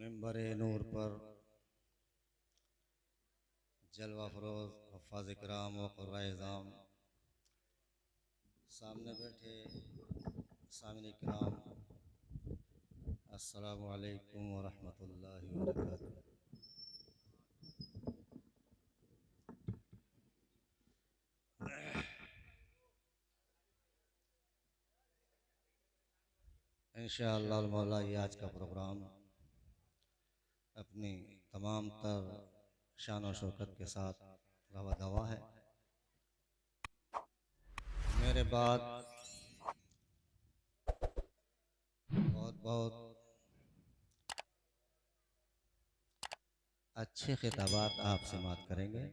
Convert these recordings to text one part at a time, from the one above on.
मिंबर नूर पर जलवा फरोज हफ़ाज़ इकराम व क़ुर्राए-इज़ाम, सामने बैठे सामने इकराम, अस्सलामु अलैकुम व रहमतुल्लाहि व बरकातुहू। इंशाअल्लाह मौला ये आज का प्रोग्राम अपनी तमाम तर शान और शौकत के साथ रवा दवा है। मेरे बाद बहुत बहुत अच्छे खिताबात आपसे बात करेंगे।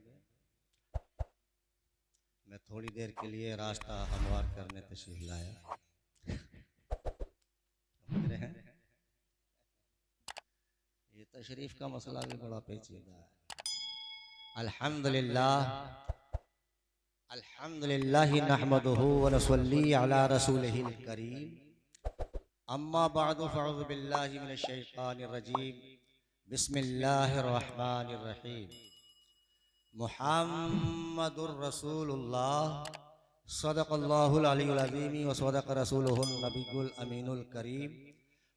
मैं थोड़ी देर के लिए रास्ता हमवार करने तशरीफ लाया। ये तशरीफ का मसला भी बड़ा पेचीदा है। अल्हम्दुलिल्लाह नहमदुहु व नसल्ली अला रसूलिहिल करीम, अम्मा बअदु फ़अऊज़ु बिल्लाहि मिनश शैतानिर रजीम, बिस्मिल्लाहिर रहमानिर रहीम। मुहम्मदुर रसूलुल्लाह सदक़ल्लाहुल अलीयुल अज़ीम व सदक़ रसूलुहुन नबियुल अमीनुल करीम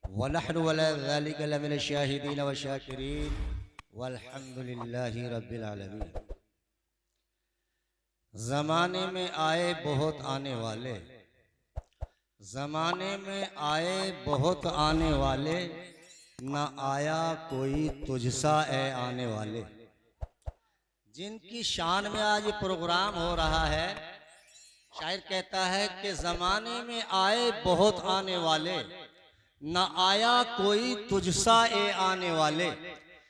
व नहनु अला ज़ालिका लमिनश शाहिदीन व शाकिरीन वल्हम्दुलिल्लाहि रब्बिल आलमीन। ज़माने में आए बहुत आने वाले, ज़माने में आए बहुत आने वाले, न आया कोई तुझसा ए आने वाले। जिनकी शान में आज ये प्रोग्राम हो रहा है, शायर कहता है कि ज़माने में आए बहुत आने वाले, न आया कोई तुझसा ए आने वाले।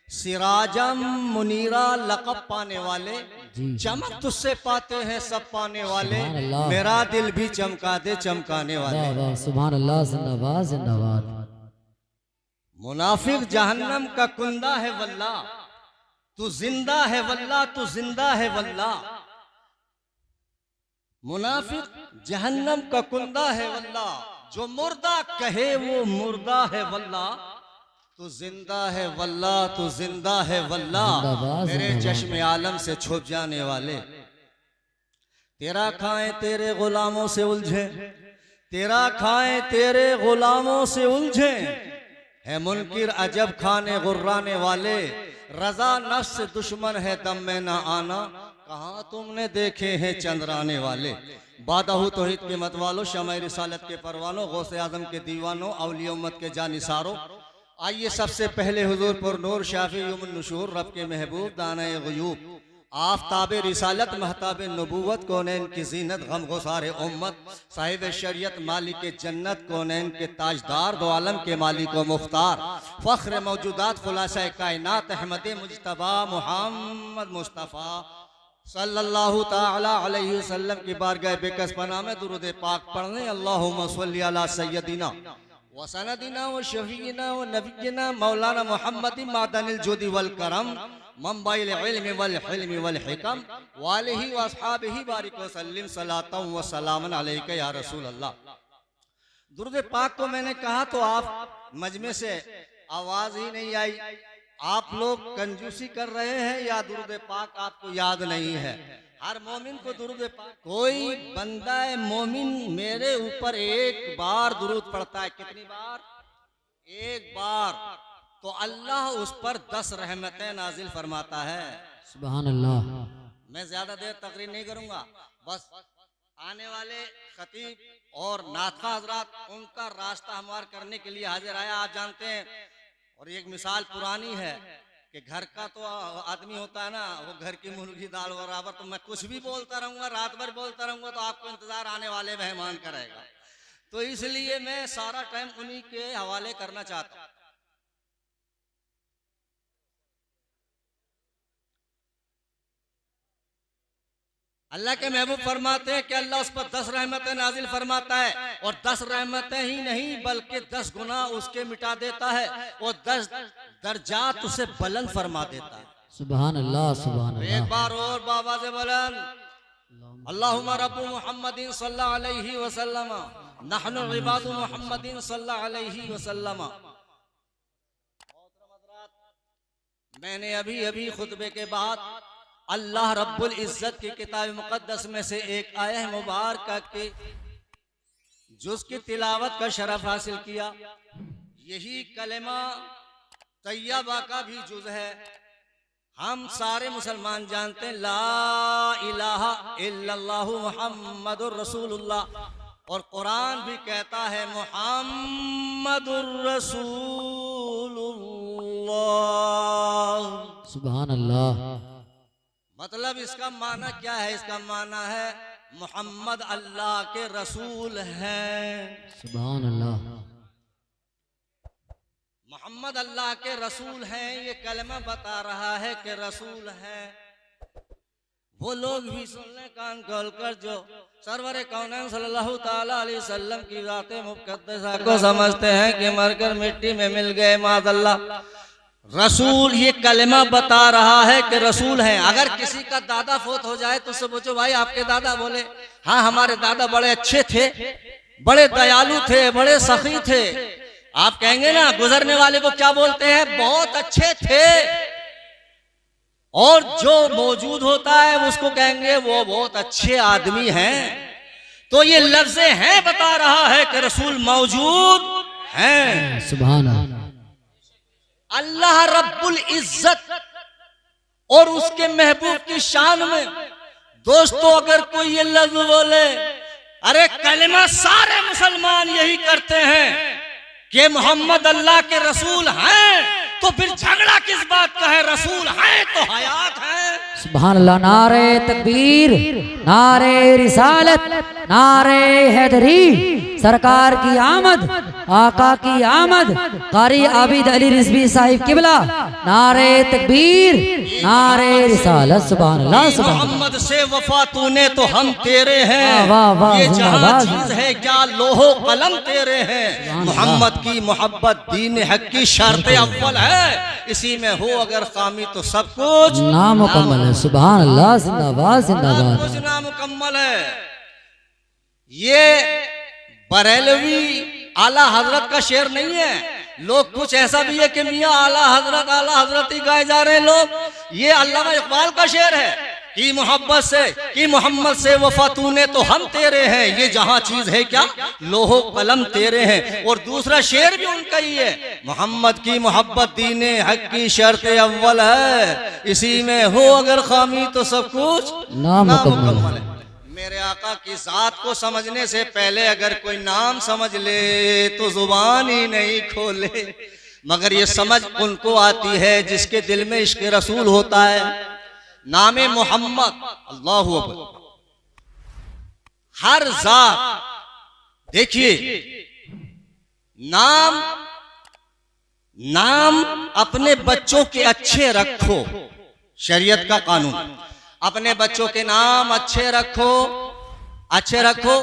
सिराजम मुनीरा लक़ब पाने वाले, चमक तुझसे पाते हैं सब पाने वाले। मेरा दिल भी चमका दे चमकाने वाले। सुभान अल्लाह, जिंदाबाद जिंदाबाद। मुनाफिक जहन्नम का कुंदा है वल्लाह, तू जिंदा है वल्लाह, तू जिंदा है वल्लाह। मुनाफिक जहन्नम का कुंदा है वल्लाह, जो मुर्दा कहे वो मुर्दा है वल्लाह। तू जिंदा है वल्लाह, तू जिंदा है वल्लाह। मेरे चश्मे आलम से छुप जाने वाले, तेरा खाएं तेरे गुलामों से उलझे, तेरा खाएं तेरे गुलामों से उलझे। है मुनकिर अजब खाने गुर्राने वाले, रजा नफ्स से दुश्मन है दम में ना आना। कहाँ तुमने देखे हैं चंद्राने वाले। बादहू तौहीद के मत वालों, शमए रिसालत के परवानों, गौसे आजम के दीवानों, औलिया उम्मत के जानिसारों, आइए सबसे पहले हुजूर पर नूर शाफी यौमुन नुशूर, रब के महबूब दाने ग़ुयूब, आफ़ताब रिसालत महताब नबूवत, कौनैन की ज़ीनत गम गुसार उम्मत, साहिब शरीयत मालिक जन्नत, कौनैन के ताजदार, दो आलम के मालिक व मुख्तार, फ़ख्र मौजूदात खुलासा कायनात, अहमद मुज्तबा मुहम्मद मुस्तफ़ा सल्लल्लाहु ताला अलैहि वसल्लम की बारगाह बेकस पनाह में दुरूद पाक पढ़ने। अल्लाहुम्मा सल्ली अला सय्यदिना व सनदिना व शफीना व नबीना मौलाना मुहम्मद मादनिल जुदी वल करम, मंबाइल इल्म वल हिल्म वल हिकम, वालिही व अस्हाबिही बारिक व सल्लिम सलातम व सलामन अलैका या रसूल अल्लाह। दुरूद पाक को मैंने कहा तो आप मजमे से आवाज ही नहीं आई। आप लोग कंजूसी कर रहे हैं या दुरूद पाक आपको याद नहीं है? हर मोमिन को दुरूद पाक, कोई बंदा मोमिन मेरे ऊपर एक बार दुरूद पढ़ता है, कितनी बार? एक बार, तो अल्लाह उस पर 10 रहमतें नाजिल फरमाता है। सुभान अल्लाह। मैं ज्यादा देर तकरीर नहीं करूंगा, बस आने वाले खतीब और नाथा हजरात उनका रास्ता हमवार करने के लिए हाजिर आया। आप जानते हैं, और एक मिसाल पुरानी है कि घर का तो आदमी होता है ना, वो घर की मुर्गी दाल बराबर। तो मैं कुछ भी बोलता रहूंगा, रात भर बोलता रहूंगा, तो आपको इंतजार आने वाले मेहमान का रहेगा। तो इसलिए मैं सारा टाइम उन्हीं के हवाले करना चाहता हूं। अल्लाह के महबूब फरमाते हैं कि अल्लाह उस पर 10 रहमतें नाजिल फरमाता है, और 10 रहमतें ही नहीं बल्कि 10 गुना उसके मिटा देता है, और 10 दर्जात उसे बुलंद फरमा देता है। सुभान अल्लाह, सुभान अल्लाह। एक बार और बाबा से बुलंद, अल्लाहुम्मा रब्बु मुहम्मदिन सल्लल्लाहु अलैहि वसल्लम, नहनु इबादु मुहम्मदिन सल्लल्लाहु अलैहि वसल्लम। मैंने अभी अभी खुतबे के बाद अल्लाह रब्बुल इज्जत की किताब मुकद्दस में से एक आयत मुबारक के जुज़ की तिलावत का शरफ हासिल किया। यही कलेमा तैयबा का भी जुज़ है। हम सारे मुसलमान जानते हैं ला इलाहा इल्लल्लाहु मुहम्मदुर रसूलुल्लाह, और कुरान भी कहता है मुहम्मदुर रसूलुल्लाह। सुभान अल्लाह। मतलब इसका माना क्या है? इसका माना है मोहम्मद अल्लाह के रसूल हैं। सुभान अल्लाह। मोहम्मद अल्लाह के रसूल हैं, ये कलमा बता रहा है कि रसूल हैं। वो लोग भी सुन लें कान खोलकर जो सरवर कौनैन सल्लल्लाहु ताला अलैहि वसल्लम की ज़ात मुक़द्दसा को समझते हैं कि मरकर मिट्टी में मिल गए माज़अल्लाह। रसूल ये कलमा बता रहा है कि रसूल हैं। अगर किसी का दादा फोत हो जाए तो उससे पूछो भाई आपके दादा? बोले हाँ हमारे दादा बड़े अच्छे थे, बड़े दयालु थे, बड़े सखी थे। आप कहेंगे ना गुजरने वाले को क्या बोलते हैं? बहुत अच्छे थे। और जो मौजूद होता है उसको कहेंगे वो बहुत अच्छे आदमी हैं। तो ये लफ्ज़ हैं बता रहा है कि रसूल मौजूद हैं। सुभान अल्लाह। अल्लाह रब्बुल इज्जत और उसके महबूब की शान में दोस्तों अगर कोई ये लफ्ज़ बोले, अरे कलमा सारे मुसलमान यही करते हैं कि मोहम्मद अल्लाह के रसूल हैं, तो फिर झगड़ा किस बात का है? रसूल हैं तो हयात है। सुभान अल्लाह। नारे तकबीर, नारे रिसालत, नारे हैदरी, सरकार की आमद, आका की आमद, कारी आबिद अली रिजवी साहिब किबला, नारे तकबीर, नारे रिसालत। सुभान अल्लाह। सुभान अल्लाह। मोहम्मद से वफा तूने तो हम तेरे हैं। वाह वाह ये जहां जिंदाबाद। चीज है क्या लोहो कलम तेरे हैं। मोहम्मद की मोहब्बत दीन हक की शर्त अव्वल है। इसी में हो अगर खामी तो सब कुछ नामुकम्मल है। सुभान अल्लाह। जिंदाबाद जिंदाबाद। कुछ नामुकम्मल है। ये बरेलवी आला हजरत का शेर नहीं है। लोग कुछ ऐसा भी है कि मियाँ आला हजरत ही गाए जा रहे हैं लोग। ये अल्लामा इकबाल का शेर है कि मोहब्बत से कि मोहम्मद से वफा तूने तो हम तेरे हैं। ये जहां चीज है क्या लोहो कलम तेरे हैं। और दूसरा शेर भी उनका ही है, मोहम्मद की मोहब्बत दीने हक की शर्त अव्वल है। इसी में हो अगर खामी तो सब कुछ नामुकम्मल है। मेरे आका की जात को समझने से पहले अगर कोई नाम समझ ले तो जुबान ही नहीं खोले। मगर ये समझ उनको आती है जिसके दिल में इश्क रसूल होता है। नामे मोहम्मद, अल्लाहु अकबर। हर जात देखिए नाम अपने बच्चों के अच्छे रखो, शरीयत का कानून। अपने बच्चों के नाम अच्छे रखो।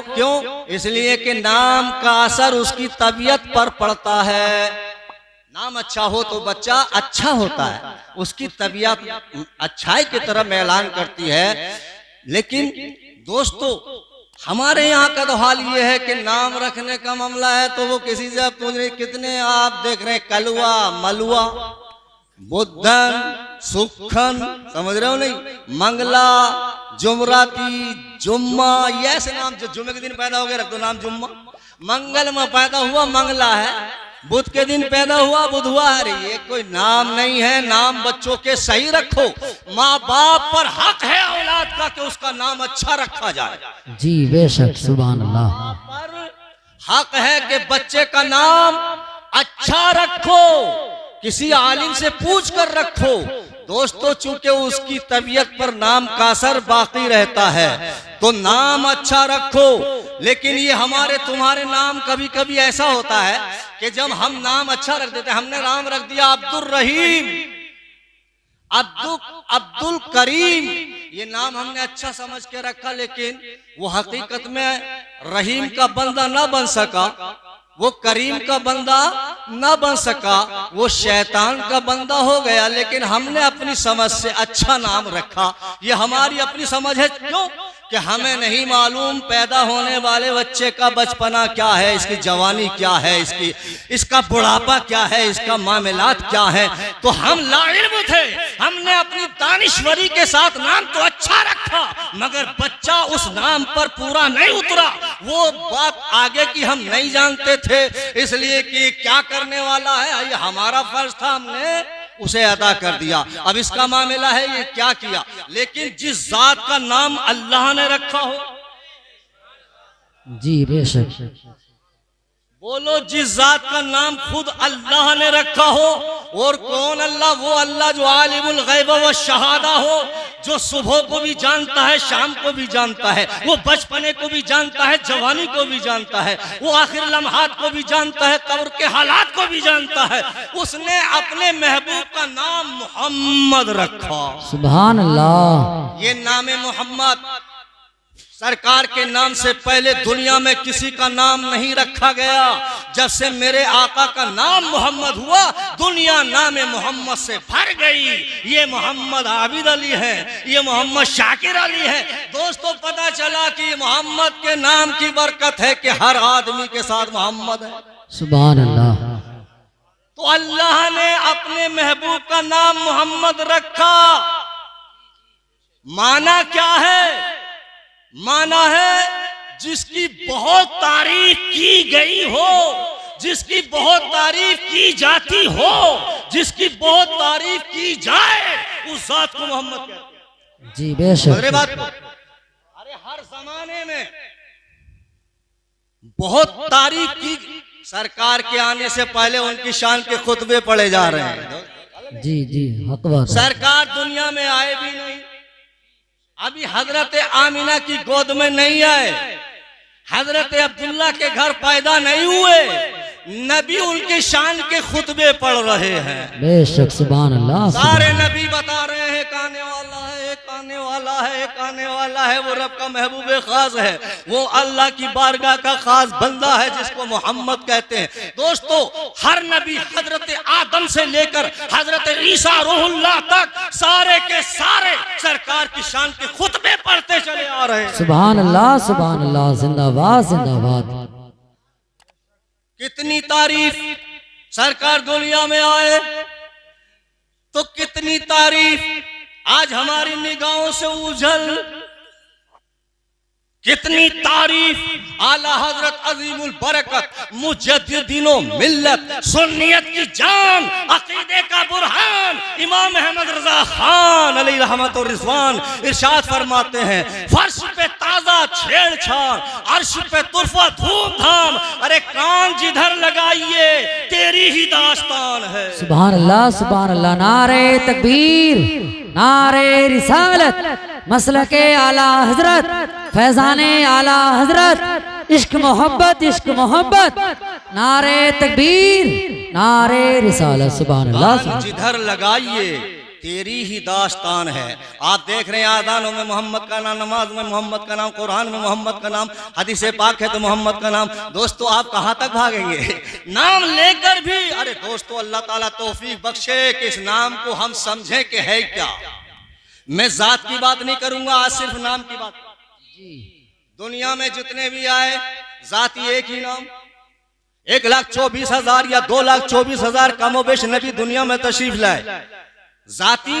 क्यों? इसलिए कि नाम का असर उसकी तबीयत पर पड़ता है। नाम अच्छा हो तो बच्चा अच्छा होता है, उसकी तबीयत अच्छाई की तरफ ऐलान करती है। लेकिन दोस्तों हमारे यहाँ का तो हाल ये है कि नाम रखने का मामला है तो वो किसी से पूछ रहे कितने आप देख रहे हैं, कलवा, मलुआ, बुद्धन, सुखन, समझ रहे हो नहीं, मंगला, जुमराती, जुम्मा, ये ऐसे नाम। जो जुम्मे के दिन पैदा हो गया रख दो नाम जुम्मा। मंगल में पैदा हुआ मंगला है, बुध के दिन पैदा हुआ बुधवार। ये कोई नाम नहीं है। नाम बच्चों के सही रखो। माँ बाप पर हक है औलाद का कि उसका नाम अच्छा रखा जाए। जी बेशक। सुभान अल्लाह। पर हक है कि बच्चे का नाम अच्छा रखो, किसी आलिम से पूछ कर रखो। दोस्तों चूंकि उसकी तबीयत पर नाम का असर बाकी रहता है तो नाम अच्छा रखो। लेकिन ये हमारे तुम्हारे नाम कभी कभी ऐसा होता है कि जब हम नाम अच्छा रख देते हैं, हमने नाम रख दिया अब्दुल रहीम, अब्दुल करीम, ये नाम हमने अच्छा समझ के रखा, लेकिन वो हकीकत में रहीम का बंदा ना बन सका, वो करीम का बंदा ना बन सका, वो शैतान का बंदा हो गया। लेकिन हमने अपनी समझ से अच्छा नाम रखा। ये हमारी अपनी समझ है। क्यों? कि हमें नहीं मालूम पैदा होने वाले बच्चे का बचपना क्या है, इसकी जवानी क्या है, इसका बुढ़ापा क्या है, इसका मामलात क्या है। तो हम लाइल्म थे, हमने अपनी दानिश्वरी के साथ नाम तो अच्छा रखा, मगर बच्चा उस नाम पर पूरा नहीं उतरा। वो बात आगे की हम नहीं जानते थे, इसलिए कि क्या करने वाला है, ये हमारा फर्ज था, हमने उसे अदा कर दिया। अब इसका मामला है ये क्या किया। लेकिन जिस जात का नाम अल्लाह ने रखा हो, जी बेशक, बोलो, जिस जात का नाम खुद अल्लाह ने रखा हो। और कौन अल्लाह? वो अल्लाह जो आलिमुल गैब व शहादा हो, जो सुबह को भी जानता है, शाम को भी जानता है, वो बचपने को भी जानता है, जवानी को भी जानता है, वो आखिर लम्हात को भी जानता है, कब्र के हालात को भी जानता है। उसने अपने महबूब का नाम मोहम्मद रखा। सुभान अल्लाह। ये नाम मोहम्मद सरकार के नाम से पहले दुनिया में किसी का नाम नहीं रखा गया। जब से मेरे आका का नाम मोहम्मद हुआ, दुनिया नाम मोहम्मद से भर गई। ये मोहम्मद आबिद अली है, ये मोहम्मद शाकिर अली है। दोस्तों, पता चला कि मोहम्मद के नाम की बरकत है कि हर आदमी के साथ मोहम्मद है। सुभान अल्लाह। तो अल्लाह ने अपने महबूब का नाम मोहम्मद रखा। माना क्या है? माना है जिसकी बहुत तारीफ की गई हो, जिसकी बहुत तारीफ की जाती हो, जिसकी बहुत तारीफ की जाए, उस जात को मोहम्मद कहते हैं। जी बेशक। अरे बात, अरे हर जमाने में बहुत तारीफ की, सरकार के आने से पहले उनकी शान के खुतबे पढ़े जा रहे हैं। जी जी, हक बात है। सरकार दुनिया में आए भी नहीं, अभी हजरत आमिना की गोद में नहीं आए, हजरत अब्दुल्ला के घर पैदा नहीं हुए, नबी उनके शान के खुतबे पढ़ रहे हैं। बेशक, सुभान अल्लाह। सारे नबी बता रहे हैं एक आने वाला है, एक आने वाला है, एक आने वाला है। वो रब का महबूब खास है, वो अल्लाह की बारगाह का खास बंदा है, जिसको मोहम्मद कहते हैं। दोस्तों, हर नबी हजरत आदम से लेकर हजरत ईसा रूहुल्लाह तक सारे के सारे सरकार की शान के खुतबे पढ़ते चले आ रहे हैं। सुभान अल्लाह, सुभान अल्लाह, जिंदाबाद जिंदाबाद। कितनी तारीफ, सरकार दुनिया में आए तो कितनी तारीफ आज हमारी निगाहों से उजल, कितनी तारीफ आला हजरत अजीमुल बरकत मुजद्दिदीनो मिल्लत, सुन्नियत की जान, अकीदे का बुरहान इमाम अहमद रजा खान अलैहि रहमत और रिजवान इरशाद फरमाते हैं, फर्श पे ताजा छेड़छाड़, अर्श पे तुरफा धूमधाम, अरे कान जिधर लगाइए तेरी ही दास्तान है। सुभान अल्लाह, सुभान अल्लाह। नारे तकबीर, नारे रिसालत, मसलके आला हजरत, फैजाने आला हजरत, इश्क मोहब्बत, इश्क मोहब्बत। नारे तकबीर, नारे रिसालत। सुभान अल्लाह। जिधर लगाइए तेरी ही दास्तान है। आप देख रहे हैं आदानों में मोहम्मद का नाम, नमाज में मोहम्मद का नाम, कुरान में मोहम्मद का नाम, हदीस पाक है तो मोहम्मद का नाम। दोस्तों, आप कहां तक भागेंगे नाम लेकर भी? अरे दोस्तों, अल्लाह ताला तौफीक बख्शे कि इस नाम को हम समझें कि है क्या। मैं जात की बात नहीं करूंगा, आज सिर्फ नाम की बात। दुनिया में जितने भी आए जाती एक ही नाम, 1,24,000 या 2,24,000 कमोबेश नबी दुनिया में तशरीफ लाए, जाती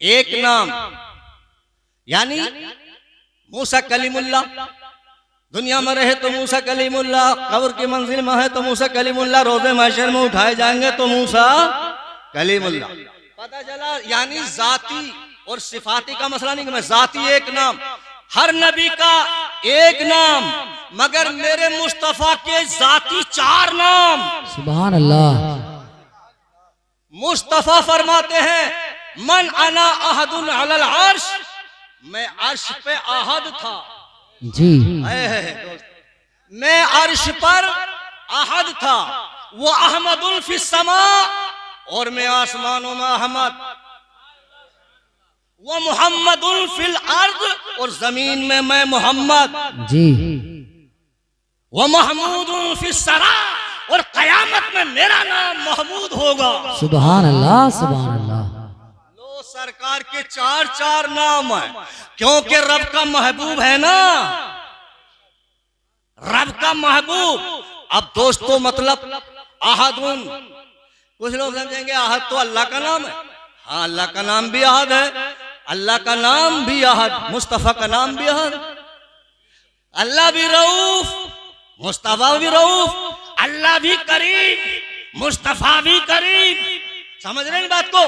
एक नाम, यानी मूसा कलीमुल्लाह। दुनिया में रहे तो मूसा कलीमुल्लाह, कब्र की मंजिल में है तो मूसा कलीमुल्लाह, रोज़े महशर में उठाए जाएंगे तो मूसा कलीमुल्लाह। पता चला, यानी जाती और सिफाती का मसला नहीं कि मैं जाती एक नाम, हर नबी का एक नाम, मगर मेरे मुस्तफा के जाती 4 नाम। सुभान अल्लाह। मुस्तफा फरमाते हैं, मन अना अहदुन अलल अर्श, मैं अर्श पे अहद था। जी, मैं अर्श पर अहद था। वो अहमदुल फिस समा, और मैं आसमानों में अहमद। वो मुहम्मदुल फिल अर्द, और जमीन में मैं मोहम्मद। जी। वो महमूदुल फिस सरा, और कयामत में मेरा नाम महमूद होगा। सुभान अल्लाह, सुभान अल्लाह। लो सरकार के चार चार नाम है, क्योंकि रब का महबूब है ना, रब का महबूब। अब दोस्तों मतलब अहदुन, कुछ लोग समझेंगे अहद तो अल्लाह का नाम है। हाँ, अल्लाह का नाम भी अहद है, अल्लाह का नाम भी अहद, मुस्तफा का नाम भी अहद। अल्लाह भी रऊफ, मुस्तफा भी रऊफ, अल्लाह भी करीम, मुस्तफा भी करीम। समझ रहे हैं बात को?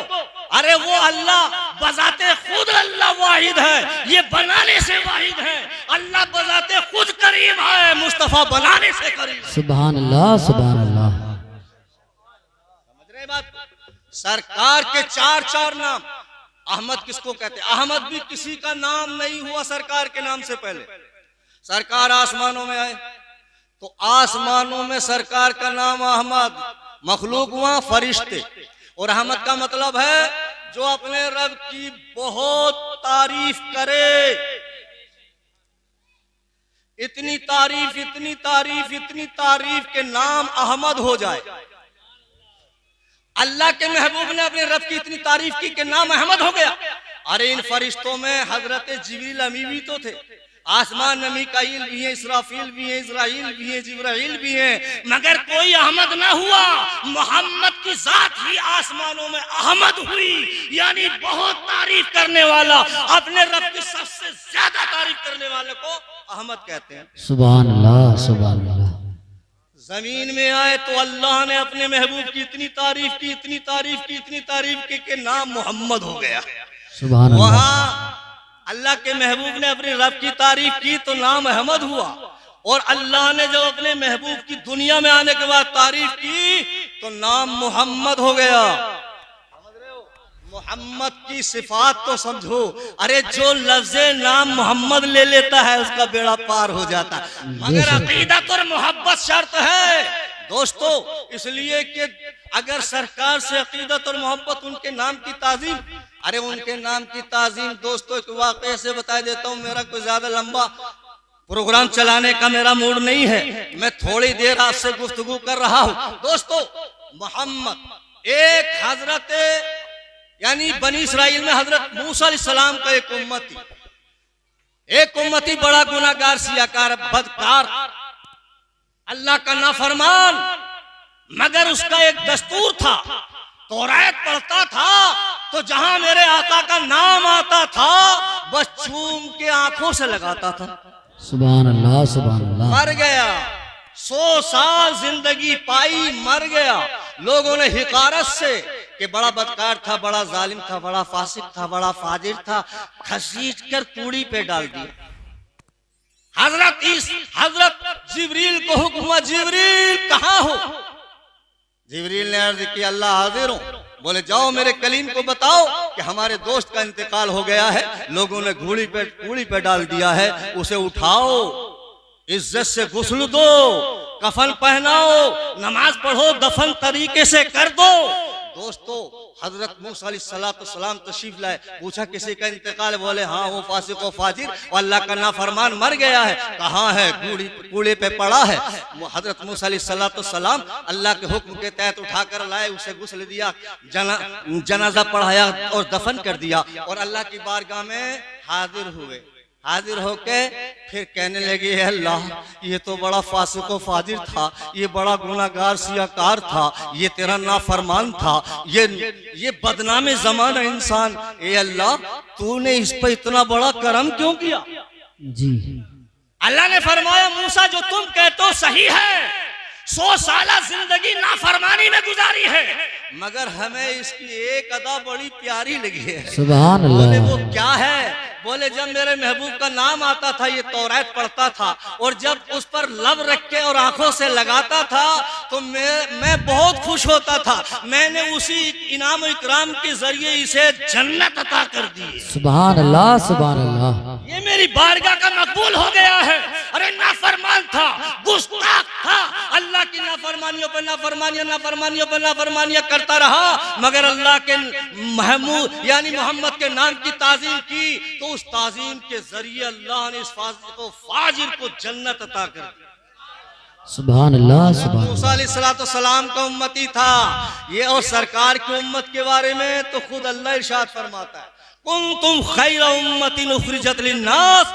अरे वो अल्लाह बजाते खुद अल्लाह वाहिद है, ये बनाने से वाहिद है। अल्लाह बजाते खुद करीम है, मुस्तफा बनाने से करीम। सुभान अल्लाह, सुभान अल्लाह। समझ रहे बात? सरकार के चार चार नाम। अहमद किसको कहते हैं? अहमद भी किसी का नाम नहीं हुआ सरकार के नाम से पहले। सरकार आसमानों में आए तो आसमानों में सरकार का नाम अहमद, मखलूक हुआ फरिश्ते। और अहमद का मतलब है जो अपने रब की बहुत तारीफ करे। इतनी तारीफ, इतनी तारीफ, इतनी तारीफ के नाम अहमद हो जाए। अल्लाह के महबूब ने अपने रब की इतनी तारीफ की कि नाम अहमद हो गया। अरे इन फरिश्तों में हजरत जिब्रील अमी भी तो थे, आसमान में मीकाईल भी है, इसराफील भी है, इजराइल भी है, जिब्राइल भी है, मगर कोई अहमद ना हुआ। मोहम्मद की जात ही आसमानों में अहमद हुई, यानी बहुत तारीफ करने वाला, अपने रब की सबसे ज्यादा तारीफ करने वाले को अहमद कहते हैं। सुभान अल्लाह, सुभान अल्लाह। जमीन में आए तो अल्लाह ने अपने महबूब की इतनी तारीफ की, इतनी तारीफ की, इतनी तारीफ की कि नाम मोहम्मद हो गया। सुभान अल्लाह। वहां अल्लाह के महबूब ने अपने रब की तारीफ की तो नाम अहमद हुआ, और अल्लाह ने जो अपने महबूब की दुनिया में आने के बाद तारीफ की तो नाम मोहम्मद हो गया। समझ रहे हो? मोहम्मद की सिफात तो समझो। अरे जो लफ्ज़ नाम मोहम्मद ले लेता है उसका बेड़ा पार हो जाता है, मगर अकीदत और मोहब्बत शर्त है दोस्तों। इसलिए कि अगर सरकार से अकीदत और मोहब्बत, उनके नाम की ताजीम, अरे उनके नाम की ताजीम दोस्तों एक वाक़े से बता देता हूँ। मेरा कोई ज्यादा लंबा प्रोग्राम चलाने का मेरा मूड नहीं है, मैं थोड़ी देर आपसे गुफ्तगू कर रहा हूँ। दोस्तों मोहम्मद एक हजरत यानी बनी इसराइल में हजरत मूसा अलैहिस्सलाम का एक उम्मती बड़ा गुनाहगार, सियाकार, बदकार, अल्लाह का नाफरमान, मगर उसका एक दस्तूर था। तौरात पढ़ता था तो जहां मेरे आका का नाम आता था बस चूम के आंखों से लगाता था। सुभान अल्लाह, सुभान अल्लाह। मर गया, 100 साल जिंदगी पाई, मर गया। लोगों ने हिकारत से कि बड़ा बदकार था, बड़ा जालिम था, बड़ा फासिक था, बड़ा फाजिर था, घसीट कर कूड़ी पे डाल दिया। हजरत जिब्रील को हुक्म हुआ, जिब्रील कहाँ हो? जिब्रील ने अर्ज किया, अल्लाह हाजिर हूं। बोले जाओ मेरे कलीम को बताओ कि हमारे दोस्त का इंतकाल हो गया है, लोगों ने कूड़ी पे डाल दिया है, उसे उठाओ, इज्जत से गुस्ल दो, कफन पहनाओ, नमाज पढ़ो, दफन तरीके से कर दो। दोस्तों हजरत मूसा अलैहिस्सलाम तशरीफ लाए, पूछा किसी का इंतकाल? बोले हाँ वो फासिक व फाजिर और अल्लाह का नाफरमान मर गया है। कहाँ है? कूड़े पे पड़ा है। वो हजरत मूसा अलैहिस्सलाम अल्लाह के हुक्म के तहत उठाकर लाए, उसे गुस्ल दिया, जनाजा पढ़ाया और दफन कर दिया, और अल्लाह की बारगाह में हाजिर हुए। हाजिर होके फिर कहने लगे, अल्लाह ये तो बड़ा फासिक व फाजिर था, ये बड़ा गुनाहगार सियाकार था, ये तेरा नाफरमान था, ये बदनामे ज़माना इंसान, ए अल्लाह तूने इस पर इतना बड़ा करम क्यों किया? जी। अल्लाह ने फरमाया, मूसा जो तुम कहते हो सही है, 100 साल जिंदगी नाफरमानी में गुजारी है, मगर हमें इसकी एक अदा बड़ी प्यारी लगी है। सुभान अल्लाह। बोले वो क्या है? बोले जब मेरे महबूब का नाम आता था ये तौरात पढ़ता था, और जब उस पर लब रख के और आंखों से लगाता था तो मैं बहुत खुश होता था। मैंने उसी इनाम इकराम के जरिए इसे जन्नत अता कर दी। सुभान अल्लाह, सुभान अल्लाह। ये मेरी बारगाह का मकबूल हो गया है। अरे नाफरमान था, गुस्ताख था, अल्लाह की नाफरमानियों पर नाफरमानियां, नाफरमानियों पर नाफरमानियां करता रहा, मगर अल्लाह के महमूद यानी मोहम्मद के नाम की ताजीम की तो उस ताजीम के जरिए अल्लाह ने इस फाजिर को जन्नत अता कर दी। सुभान अल्लाह सुभान मूसा अलैहिस्सलाम का उम्मती था ये। और सरकार की उम्मत के बारे में तो खुद अल्लाह इरशाद फरमाता है, कुंतुम खैर उम्मतिन उखरिजत लिन्नास,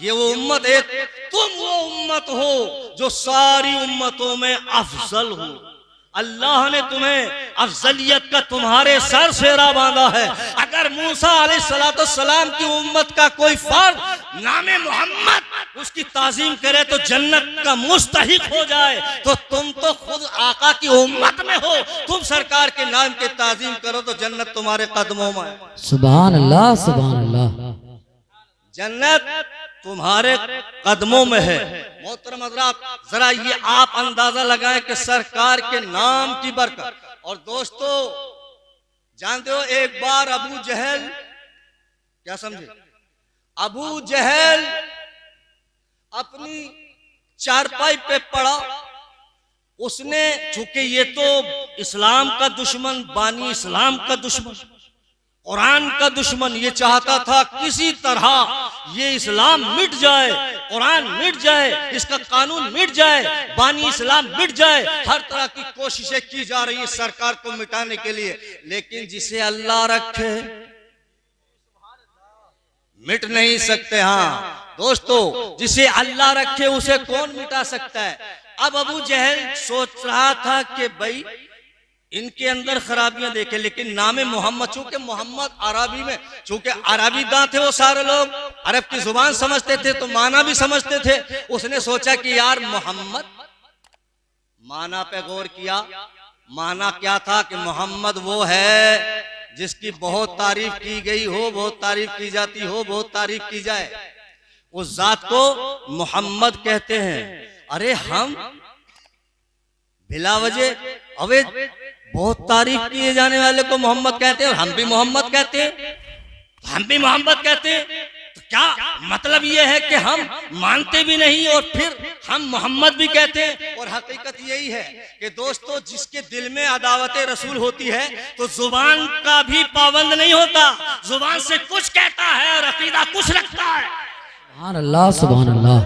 ये वो उम्मत है, तुम वो उम्मत हो जो सारी उम्मतों में अफजल हो। अल्लाह ने तुम्हें अफजलियत का तुम्हारे सर सेरा बांधा है। अगर मूसा अलैहिस्सलाम की उम्मत का कोई फर्द नामे मोहम्मद उसकी ताजीम करे तो जन्नत का मुस्तहिक हो जाए, तो तुम तो खुद आका की उम्मत में हो। तुम सरकार के नाम के ताजीम करो तो जन्नत तुम्हारे कदमों में है। सुभान अल्लाह सुभान अल्लाह। जन्नत तुम्हारे कदमों में है। मोहतरम हज़रात, जरा ये आप अंदाजा लगाएं कि सरकार के नाम की बरकत। और दोस्तों जानते हो, एक बार अबू जहल, क्या समझे, अबू जहल अपनी चारपाई पे पड़ा। उसने, चूंकि ये तो इस्लाम का दुश्मन, बानी इस्लाम का दुश्मन, कुरान का दुश्मन, ये चाहता था किसी तरह ये इस्लाम मिट जाए, कुरान मिट जाए, इसका कानून मिट जाए, बानी इस्लाम मिट जाए। हर तरह की कोशिशें की जा रही है सरकार को मिटाने के लिए। लेकिन जिसे अल्लाह रखे मिट नहीं सकते। हाँ दोस्तों, जिसे अल्लाह रखे उसे कौन मिटा सकता है। अब अबू जहल सोच रहा था कि भाई इनके अंदर खराबियां देखे, लेकिन नामे मोहम्मद, चूंकि मोहम्मद अरबी में, चूंकि अरबी दां थे वो सारे लोग, अरब की जुबान समझते थे तो माना भी समझते थे। उसने सोचा कि यार मोहम्मद, माना पे गौर किया। माना क्या था कि मोहम्मद वो है जिसकी बहुत तारीफ की गई हो, बहुत तारीफ की जाती हो, बहुत तारीफ की जाए, उस जात को मोहम्मद कहते हैं। अरे हम बिला वजह अवैध बहुत तारीफ किए जाने वाले को मोहम्मद कहते हैं, और हम भी मोहम्मद कहते हैं, हम भी मोहम्मद कहते हैं। तो क्या मतलब ये है कि हम मानते भी नहीं और फिर हम मोहम्मद भी कहते हैं। और हकीकत यही है कि दोस्तों, जिसके दिल में अदावत रसूल होती है तो जुबान का भी पाबंद नहीं होता, जुबान से कुछ कहता है और अकीदा कुछ रखता है। सुभान अल्लाह सुभान अल्लाह।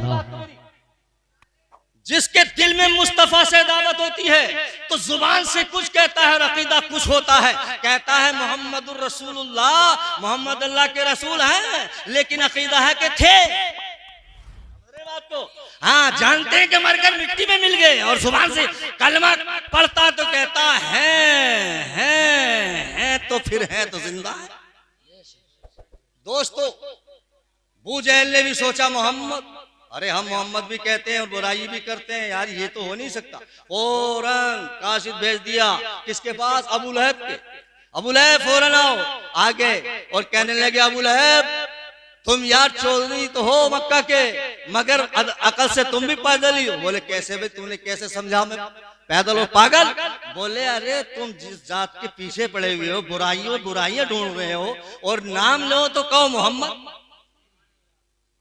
जिसके दिल में मुस्तफा से दावत होती है तो जुबान से कुछ कहता है और अकीदा कुछ होता है। कहता है मोहम्मदुर रसूलुल्लाह, मोहम्मद अल्लाह के रसूल हैं, लेकिन अकीदा है कि थे। बात को हाँ जानते हैं कि मरकर मिट्टी में मिल गए, और जुबान से कलमा पढ़ता तो कहता है तो फिर है तो जिंदा है। दोस्तों, अबू जहल ने भी सोचा मोहम्मद, अरे हम मोहम्मद भी कहते हैं और बुराई भी करते हैं, यार ये तो हो नहीं सकता। फौरन काशिद भेज दिया किसके पास, अबू लहब के। अबू लहब फौरन आओ आगे और कहने लगे, अबू लहब तुम यार चौधरी तो हो मक्का के, मगर अकल से तुम भी पैदल ही हो। बोले कैसे भाई, तूने कैसे समझा मैं पैदल हो, पागल। बोले अरे तुम जिस जात के पीछे पड़े हुए हो, बुराइयां ढूंढ रहे हो, और नाम लो तो कहो मोहम्मद।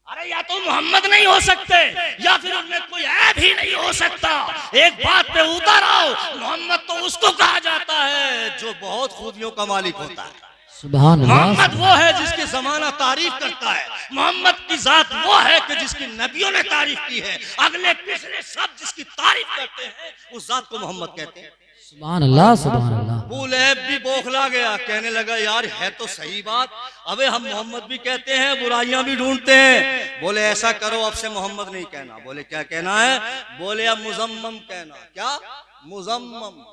अरे या तो मोहम्मद नहीं हो सकते या फिर उनमें कोई ऐब ही नहीं हो सकता। एक बात पे उतर आओ, मोहम्मद तो उसको कहा जाता है जो बहुत खूबियों का मालिक होता है। सुभान अल्लाह। मोहम्मद वो है जिसकी जमाना तारीफ करता है। मोहम्मद की जात वो है कि जिसकी नबियों ने तारीफ की है। अगले पिछले सब जिसकी तारीफ करते हैं उस जात को मोहम्मद कहते हैं। सुभान अल्लाह सुभान अल्लाह। अबू लहब भी बौखला गया, कहने लगा यार है तो सही बात, अबे हम मोहम्मद भी कहते हैं, बुराइयां भी ढूंढते हैं। बोले ऐसा करो, अब से मोहम्मद नहीं कहना। बोले क्या कहना है? बोले अब मुजम्मम कहना। क्या? मुजम्मम।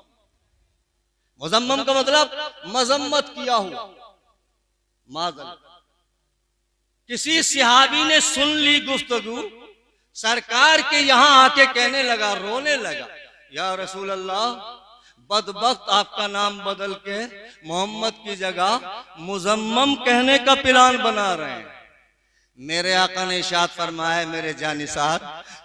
मुजम्मम का मतलब मजम्मत किया हुआ। माज़ल किसी सहाबी ने सुन ली गुफ्तगू, सरकार के यहाँ आके कहने लगा, रोने लगा, या रसूल अल्लाह बदबख्त आपका नाम बदल के मोहम्मद की जगह मुजम्मम कहने का प्लान बना रहे हैं। मेरे आका ने इरशाद फरमाया, मेरे जानिसार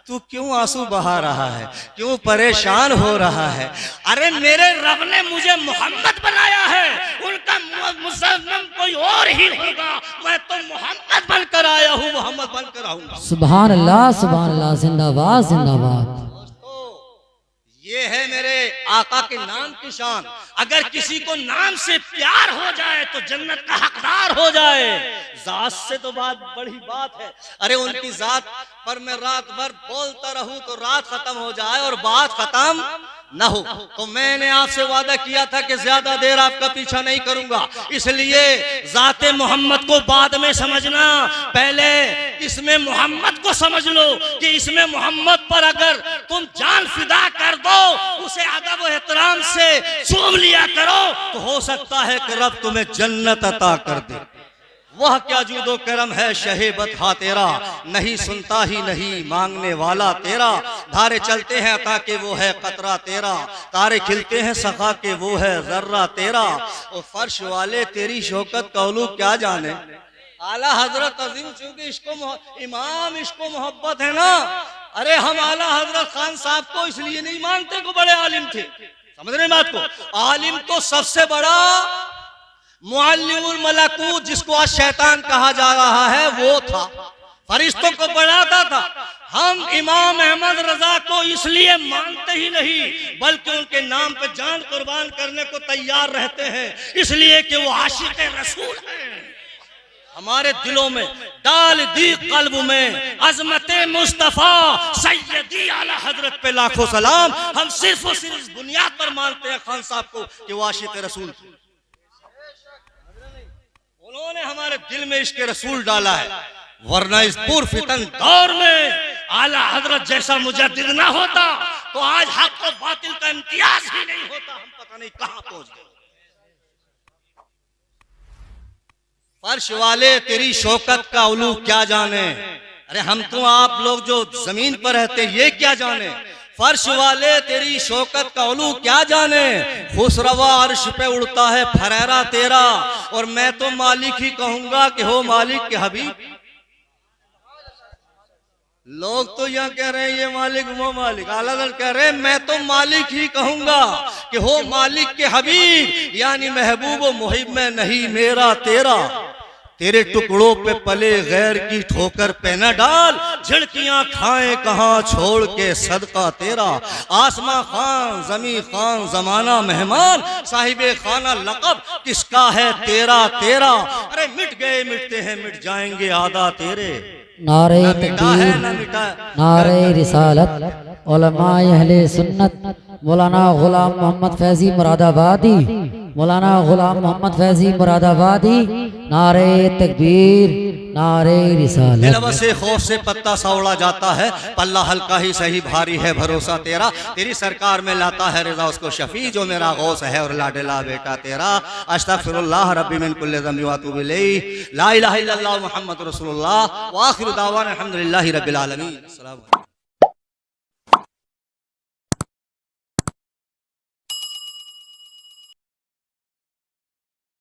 तू क्यों आंसू बहा रहा है, क्यों परेशान हो रहा है? अरे मेरे रब ने मुझे मोहम्मद बनाया है, उनका मुजम्मम कोई और ही होगा। मैं तो मोहम्मद बनकर आया हूँ, मोहम्मद बनकर आऊंगा। सुभान अल्लाह सुभान अल्लाह। जिंदाबाद जिंदाबाद। ये है मेरे आका के नाम की शान। अगर किसी को नाम से प्यार हो जाए तो जन्नत का हकदार हो जाए। जात से तो बात बड़ी बात है। अरे उनकी जात पर मैं रात भर बोलता रहूं तो रात खत्म हो जाए और बात खत्म ना हो। तो मैंने आपसे वादा किया था कि ज्यादा देर आपका पीछा नहीं करूंगा, इसलिए जाते मोहम्मद को बाद में समझना, पहले इसमें मोहम्मद को समझ लो कि इसमें मोहम्मद पर अगर तुम जान फिदा कर दो, उसे अदब और एहतराम से चूम लिया करो, तो हो सकता है कि रब तुम्हें जन्नत अता कर दे। वह क्या जूदो करम है शहे बदहा तेरा, नहीं सुनता ही नहीं मांगने वाला तेरा। धारे चलते हैं अता के वो है कतरा तेरा, तारे खिलते हैं सखा के वो है जर्रा तेरा। और फर्श वाले तेरी शौकत का उलू क्या जाने। आला हजरत अजीम चूंकि इमाम इश्को मोहब्बत है ना, अरे हम आला हजरत खान साहब को इसलिए नहीं मानते को बड़े आलिम थे, समझ रहे बात को। आलिम तो सबसे बड़ा मुअल्लिमुल मलाकूत, जिसको आज शैतान कहा जा रहा है, वो था, फरिश्तों को बढ़ाता था। हम इमाम अहमद रजा को इसलिए मानते ही नहीं, बल्कि उनके नाम पे जान कुर्बान करने को तैयार रहते हैं, इसलिए कि वो आशिक रसूल हैं। हमारे दिलों में डाल दी कल्ब में अजमत मुस्तफा सैयदी आला हजरत पे लाखों सलाम। हम सिर्फ और सिर्फ इस बुनियाद पर मानते हैं खान साहब को कि वो आशिक रसूल थे। उन्होंने हमारे दिल में इश्क रसूल डाला है, वरना इस पुरफितन दौर में आला हजरत जैसा मुजद्दिद ना होता तो आज हक और बातिल का इम्तियाज ही नहीं होता। हम पता नहीं कहां पहुंच गए। फर्श वाले तेरी शौकत का उलू क्या जाने। अरे हम तो आप लोग जो जमीन पर रहते ये क्या जाने। फर्श वाले तेरी शौकत का उलू क्या जाने। खुसरवा अर्श पे उड़ता है फरेरा तेरा, और मैं तो मालिक ही कहूंगा कि हो मालिक के हबीब। लोग तो यह कह रहे हैं ये मालिक वो मालिक, आला कह रहे हैं मैं तो मालिक ही कहूंगा कि हो मालिक के हबीब, यानी महबूब मुहिब में नहीं मेरा तेरा। तेरे टुकड़ों पे पले गैर की ठोकर पे न डाल, झिड़कियां खाएं कहां छोड़ के सदका तेरा। आसमां खान जमी खान जमाना मेहमान, साहिबे खाना लक़ब किसका है तेरा तेरा। अरे मिट गए मिटते हैं मिट जाएंगे आदा तेरे। नारे तकबीर, नारे रिसालत, उलमाए अहले सुन्नत, मौलाना गुलाम मोहम्मद फैजी मुरादाबादी, मौलाना गुलाम मोहम्मद फैजी मुरादाबादी। नारे तकबीर, नारे रिसालत। दिलवा से खौफ से पत्ता सा उड़ा जाता है, पल्ला हल्का ही सही भारी है भरोसा तेरा। तेरी सरकार में लाता है रजा उसको शफी, जो मेरा गौस है और लाडला बेटा तेरा। अस्तगफिरुल्लाह रब्बी मिन कुल्लि ज़ंबि व अतूबु इलैहि, ला इलाहा इल्लल्लाह मुहम्मदुर रसूलुल्लाह व आखिरु दावाना अल्हम्दुलिल्लाहि रब्बिल आलमीन।